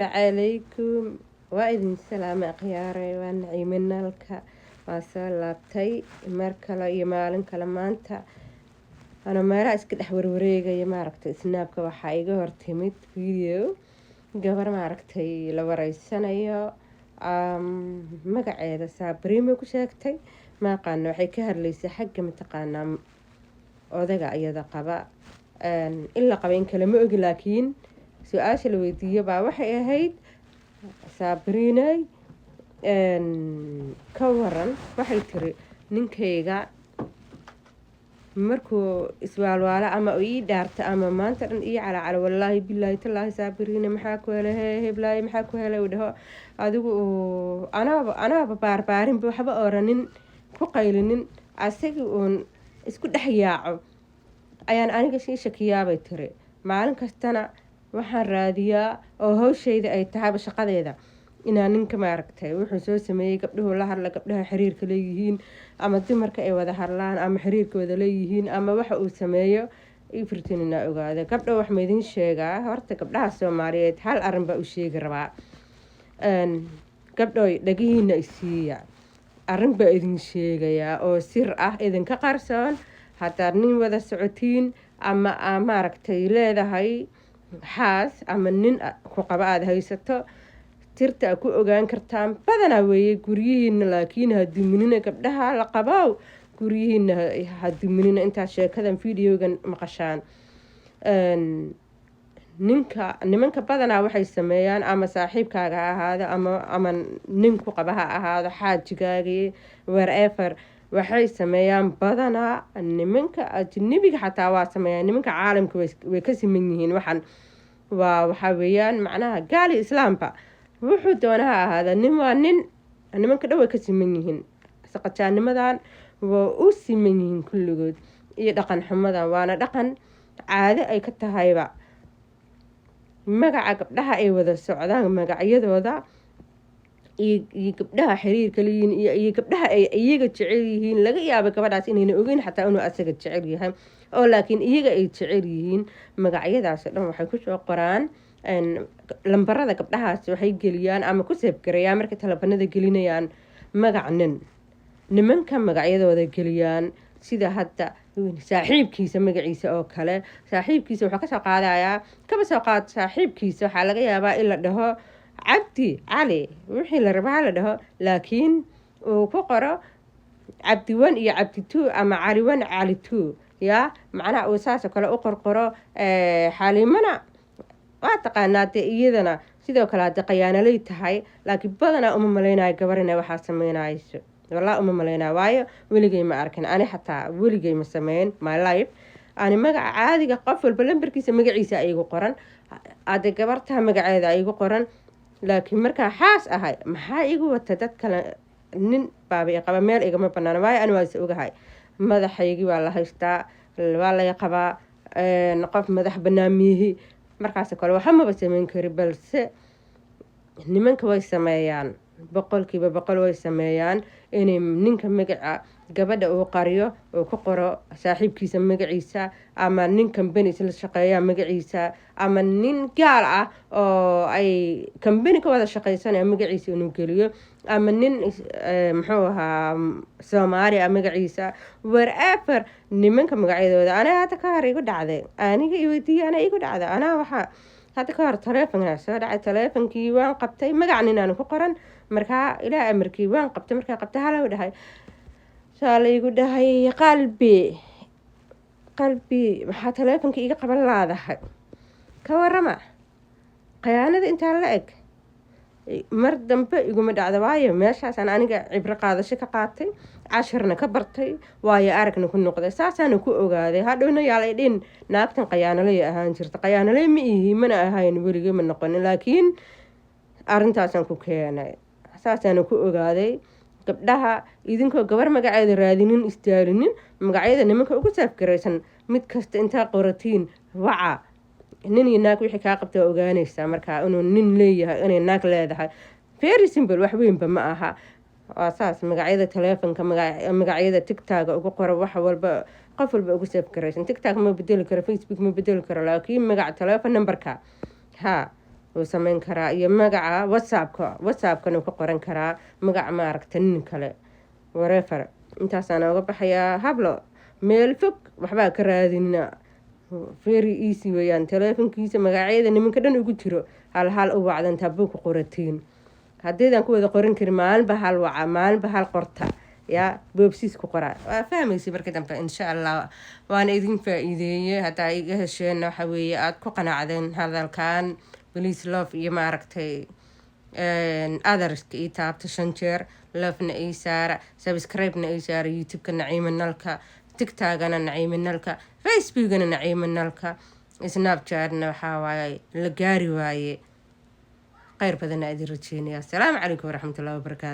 عليكم وإذن سلام أخياري ونعيمنا لك وصلابتي مركلا يمالن كلمانتا أنا ما رأيك الأحور وريقة يماركت سنابك وحايقة هرتمت فيديو قبر ماركتي لو رئيسانيو مقعيدة سابريمو كشاكتي ما قانو حي كهرليسي حق متقانا odaga iyada qaba ila qabeen kala ma og laakiin su'aasha la weydiiyay baa waxay ahayd Sabrina ka waran waxay tiri ninkayga markuu iswaalwaala ama ii dhaarta ama maanta dhan ii cala wallahi billahi tallahi Sabrina maxaa ku helay heblaay maxaa ku helay dhaho adigu anaaba barbaarin waxba oranin ku qaylinin asagi uun isku dhaxyaaco ayaan aniga shakiyaabay tiri maalin kastana waxaan raadiyaa oo hawshayda ay tahay shaqadeeda inaan ninka maaragtay wuxuu soo sameeyay gabdhuhu la hadla gabdhaha xiriirka leeyihiin ama dumarka ay wada hadlaan ama xiriirkooda leeyihiin ama waxa uu sameeyo ifirtinina ogaada gabdho wax ma idin sheegaa horta gabdhaha Soomaaliyeed hal arin baa u sheegi rabaa gabdhoy dhagihiina isiiya arrin baa idin sheegayaa oo sir ah idinka qarsoon haddii nin wada socotiin ama maaragtay leedahay xaas ama nin ku qaba aad haysato tirta ku ogaan kartaan badanaa weeye guryihiina laakiin haduminina gabdhaha la qabow guryihiina haduminina inta sheekadan fiidiyogan maqashaan nimanka badanaa waxay sameeyaan ama saaxiibkaaga ahaado ama nin ku qaba ha ahaado xaajigaaga wherever waxay sameeyaan badanaa nimanka ajnabiga xataa waa sameeyaan nimanka caalamka way ka siman yihiin waxan waxa weeyaan macnaha gaali islaamka wuxuu doonaha ahaada nimanka dhow way ka siman yihiin saqajaanimadan waa u siman yihiin kulligood iyo dhaqan xumadan waana dhaqan caado ay ka tahayba magaca gabdhaha ay wada socdaan magacyadooda iyo gabdhaha xiriirka leeyihiin iyo gabdhaha ay iyaga jecel yihiin laga yaabo gabadhaas inayna ogeyn xataa inuu asaga jecel yahay oo laakiin iyaga ay jecel yihiin magacyadaas dhan waxay ku soo qoraan lambarada gabdhahaas waxay geliyaan ama ku seebgareeyaan markay telefoonada gelinayaan magac nimanka magacyadooda geliyaan sida hadda saaxiibkiisa magaciisa oo kale saaxiibkiisa wuxuu ka soo qaadayaa kaba soo qaad saaxiibkiisa waxa laga yaabaa in la dhaho cabdi cali wixii la rabaa la dhaho laakiin uu ku qoro cabdi 1 iyo cabdi 2 ama cali 1 cali 2 ya macnaha uu saas kale u qorqoro xalimana waa taqaanaatay iyadana sidoo kale hadda qayaanalay tahay laakiin badanaa uma maleynaayo gabarina waxa sameynayso والله ملينا وايو ولقي ما أركن أنا حتى ولقي مسمين my life أنا مجا عادي قفل بلنبركيس مجا عيسى أيقو قرن عاد جبرتها مجا عادي أيقو قرن لكن مركا حاس أهاي ما أيقو وتدت كلا نن بابي قبل ميل أيقو ما بنانا واي أنا واسوق هاي ماذا حيجي والله هيشتا ولا يقبا نقف ماذا بناميه مركا سكول وحما بس من كريبل س نمن كويس سمايان boqolkiiba boqol way sameeyaan inay ninka magaca gabadha uu qariyo oo ku qoro saaxiibkiisa magaciisa ama nin company la shaqeeya magaciisa ama nin gaar ah oo ay company ka wada shaqeeysanaya magaciisa inuu geliyo ama nin muxuu ahaa Soomaali magaciisa wherever nimanka magacyadooda ana hada ka hor igu dhacday aniga iweydiiyay ana igu dhacday ana waxa hada ka hor telefoonka soo dhacay telefoonkii waan qabtay magacnin aan ku qoran markaa ilaa amarkii waan qabtay markaa qabtay hala dhahay saalaygu dhahay qalbi waxa telefoonka iga qaban laadahay ka warama qayaanada inta la eg mar dambe iguma dhacdo waayo meeshaas aan aniga cibro qaadasho ka qaatay casharna ka bartay waayo aragna ku noqday saasana ku ogaaday hadhowna yaalay dhin naagtan qayaanalay ahaan jirta qayaanalay ma ihi mana ahayn weligeed ma noqon laakiin arintaasan ku keenay saasana ku ogaaday gabdhaha idinkoo gabar magaceeda raadinin istaalinin magacyada nimanka ugu saafgareysan mid kasta inta qoratiin waca nin iyo naag wixii ka qabta ogaanaysa marka inuu nin leeyahay inay naag leedahay very simple wax weyn ba ma aha asaas magacyada telefoonka magacyada TikTok ugu qoro wax walba qof walba ugu saafgareysan TikTok ma bedeli karo Facebook ma bedeli karo laakiin magaca telefoon numberka ha wuu samayn karaa iyo magaca whatsappkana uu ka qoran karaa magaca maaragta nin kale wareefar intaasaan uga baxayaa hablo meel fog waxbaa ka raadinina very easy weeyaan teleefonkiisa magacyada nimanka dhan ugu jiro hal u wacdan taabuu ku qoratiin haddiidan ku wada qoran karin maalinba hal waca maalinba hal qorta yaa boobsiis ku qoraa waa fahmaysa marka dambe insha allah waana idin faa-iideeyey haddaa iga hesheen waxa weeye aada ku qanacdeen hadalkan please love iyo maaragtay otherska ii taabta 5 jeer lovena ii saara subscribe-na ii saara youtube-ka naciima nalka tiktagana naciima nalka facebookana naciima nalka snapchatna waxaa waaye la gaari waaye kheyr badanaa idin rajeynaya asalaamu calaykum waraxmatullahi wabarakaatu